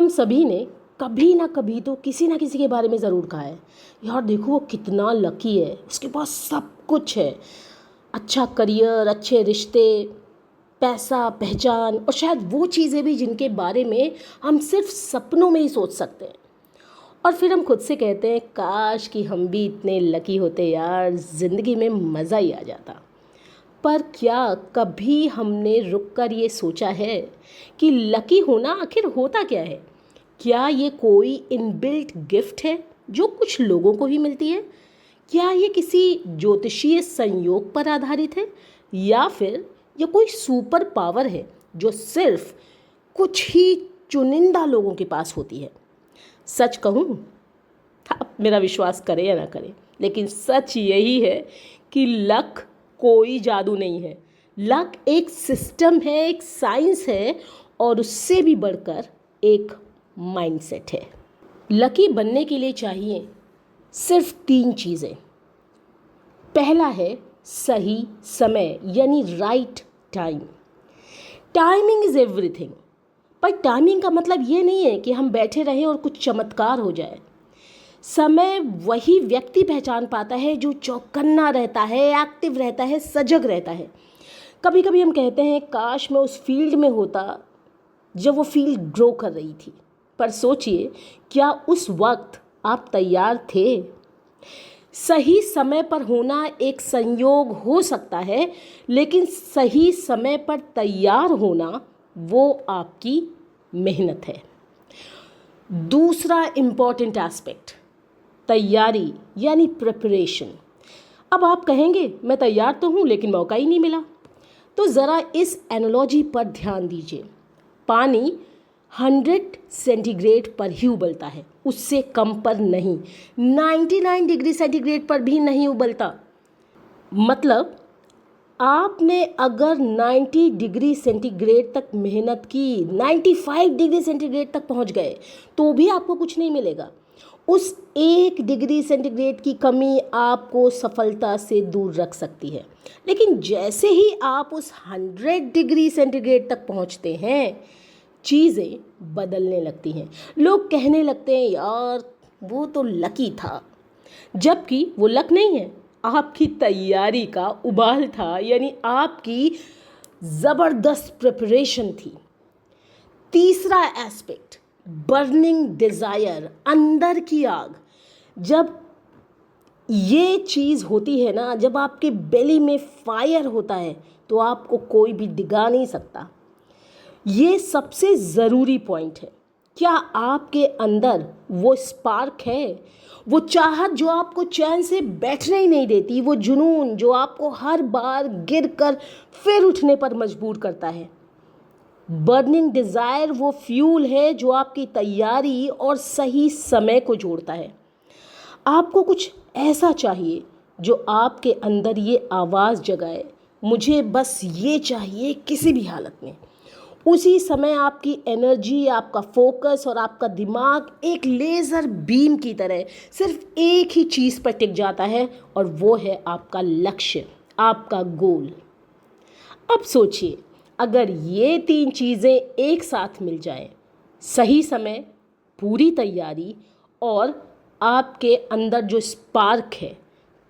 हम सभी ने कभी ना कभी तो किसी ना किसी के बारे में ज़रूर कहा है, यार देखो वो कितना लकी है, उसके पास सब कुछ है। अच्छा करियर, अच्छे रिश्ते, पैसा, पहचान और शायद वो चीज़ें भी जिनके बारे में हम सिर्फ सपनों में ही सोच सकते हैं। और फिर हम खुद से कहते हैं काश कि हम भी इतने लकी होते यार, ज़िंदगी में मज़ा ही आ जाता। पर क्या कभी हमने रुक कर ये सोचा है कि लकी होना आखिर होता क्या है? क्या ये कोई इनबिल्ट गिफ्ट है जो कुछ लोगों को ही मिलती है? क्या ये किसी ज्योतिषीय संयोग पर आधारित है, या फिर ये कोई सुपर पावर है जो सिर्फ कुछ ही चुनिंदा लोगों के पास होती है? सच कहूँ, आप मेरा विश्वास करें या ना करें, लेकिन सच यही है कि लक कोई जादू नहीं है। लक एक सिस्टम है, एक साइंस है, और उससे भी बढ़कर एक माइंडसेट है। लकी बनने के लिए चाहिए सिर्फ 3 चीज़ें। पहला है सही समय, यानी right time. Timing is everything. पर टाइमिंग का मतलब ये नहीं है कि हम बैठे रहें और कुछ चमत्कार हो जाए। समय वही व्यक्ति पहचान पाता है जो चौकन्ना रहता है, एक्टिव रहता है, सजग रहता है। कभी कभी हम कहते हैं काश मैं उस फील्ड में होता जब वो फील्ड ग्रो कर रही थी। पर सोचिए, क्या उस वक्त आप तैयार थे? सही समय पर होना एक संयोग हो सकता है, लेकिन सही समय पर तैयार होना वो आपकी मेहनत है। दूसरा इम्पॉर्टेंट एस्पेक्ट, तैयारी यानी प्रिपरेशन। अब आप कहेंगे मैं तैयार तो हूँ लेकिन मौका ही नहीं मिला। तो ज़रा इस एनालॉजी पर ध्यान दीजिए। पानी 100 सेंटीग्रेड पर ही उबलता है, उससे कम पर नहीं। 99 डिग्री सेंटीग्रेड पर भी नहीं उबलता। मतलब आपने अगर 90 डिग्री सेंटीग्रेड तक मेहनत की, 95 डिग्री सेंटीग्रेड तक पहुंच गए, तो भी आपको कुछ नहीं मिलेगा। उस 1 डिग्री सेंटीग्रेड की कमी आपको सफलता से दूर रख सकती है। लेकिन जैसे ही आप उस 100 डिग्री सेंटीग्रेड तक पहुंचते हैं, चीज़ें बदलने लगती हैं। लोग कहने लगते हैं यार वो तो लकी था, जबकि वो लक नहीं है, आपकी तैयारी का उबाल था, यानी आपकी ज़बरदस्त प्रिपरेशन थी। तीसरा एस्पेक्ट, बर्निंग डिज़ायर, अंदर की आग। जब ये चीज़ होती है ना, जब आपके बेली में फायर होता है, तो आपको कोई भी डिगा नहीं सकता। ये सबसे ज़रूरी पॉइंट है। क्या आपके अंदर वो स्पार्क है, वो चाहत जो आपको चैन से बैठने ही नहीं देती, वो जुनून जो आपको हर बार गिरकर फिर उठने पर मजबूर करता है? बर्निंग डिज़ायर वो फ्यूल है जो आपकी तैयारी और सही समय को जोड़ता है। आपको कुछ ऐसा चाहिए जो आपके अंदर ये आवाज़ जगाए, मुझे बस ये चाहिए किसी भी हालत में। उसी समय आपकी एनर्जी, आपका फोकस और आपका दिमाग एक लेज़र बीम की तरह सिर्फ एक ही चीज़ पर टिक जाता है, और वो है आपका लक्ष्य, आपका गोल। अब सोचिए, अगर ये 3 चीज़ें एक साथ मिल जाएं, सही समय, पूरी तैयारी और आपके अंदर जो स्पार्क है,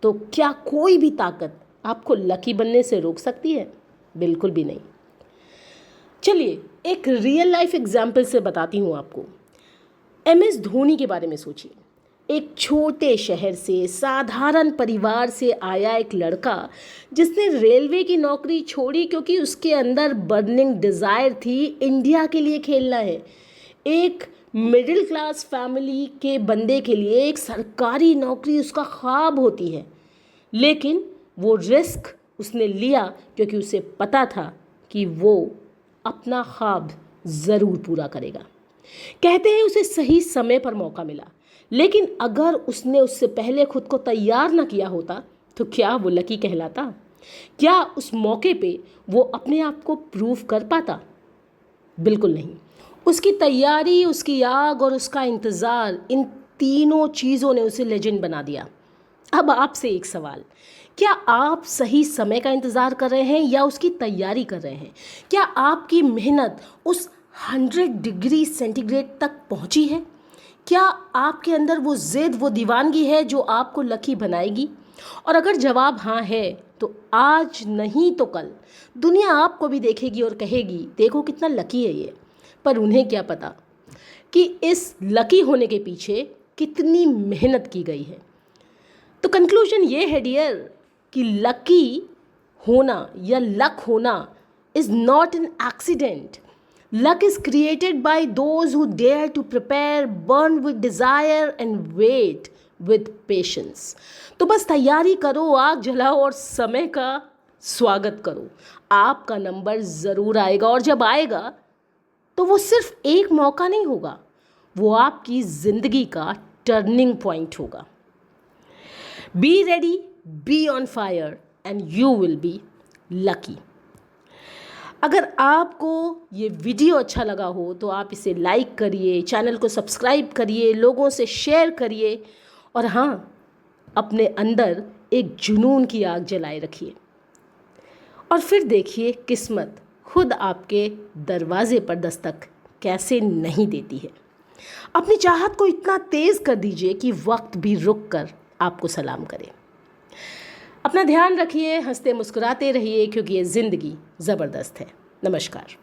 तो क्या कोई भी ताकत आपको लकी बनने से रोक सकती है? बिल्कुल भी नहीं। चलिए एक रियल लाइफ एग्जाम्पल से बताती हूँ आपको। MS धोनी के बारे में सोचिए। एक छोटे शहर से, साधारण परिवार से आया एक लड़का जिसने रेलवे की नौकरी छोड़ी क्योंकि उसके अंदर बर्निंग डिज़ायर थी, इंडिया के लिए खेलना है। एक मिडिल क्लास फैमिली के बंदे के लिए एक सरकारी नौकरी उसका ख्वाब होती है, लेकिन वो रिस्क उसने लिया क्योंकि उसे पता था कि वो अपना ख्वाब ज़रूर पूरा करेगा। कहते हैं उसे सही समय पर मौका मिला, लेकिन अगर उसने उससे पहले खुद को तैयार ना किया होता तो क्या वो लकी कहलाता? क्या उस मौके पे वो अपने आप को प्रूव कर पाता? बिल्कुल नहीं। उसकी तैयारी, उसकी आग और उसका इंतज़ार, इन तीनों चीज़ों ने उसे लेजेंड बना दिया। अब आपसे एक सवाल, क्या आप सही समय का इंतज़ार कर रहे हैं या उसकी तैयारी कर रहे हैं? क्या आपकी मेहनत उस 100 डिग्री सेंटीग्रेड तक पहुंची है? क्या आपके अंदर वो ज़िद, वो दीवानगी है जो आपको लकी बनाएगी? और अगर जवाब हाँ है तो आज नहीं तो कल दुनिया आपको भी देखेगी और कहेगी देखो कितना लकी है ये। पर उन्हें क्या पता कि इस लकी होने के पीछे कितनी मेहनत की गई है। तो कंक्लूजन ये है डियर कि लकी होना या लक होना is not an accident. Luck is created by those who dare to prepare, burn with desire and wait with patience. तो बस तैयारी करो, आग जलाओ और समय का स्वागत करो। आपका नंबर ज़रूर आएगा और जब आएगा तो वो सिर्फ एक मौका नहीं होगा, वो आपकी ज़िंदगी का टर्निंग पॉइंट होगा। Be ready, be on fire and you will be lucky. अगर आपको ये वीडियो अच्छा लगा हो तो आप इसे लाइक करिए, चैनल को सब्सक्राइब करिए, लोगों से शेयर करिए और हाँ, अपने अंदर एक जुनून की आग जलाए रखिए और फिर देखिए किस्मत खुद आपके दरवाजे पर दस्तक कैसे नहीं देती है। अपनी चाहत को इतना तेज़ कर दीजिए कि वक्त भी रुक कर आपको सलाम करे। अपना ध्यान रखिए, हंसते मुस्कुराते रहिए क्योंकि ये ज़िंदगी ज़बरदस्त है। नमस्कार।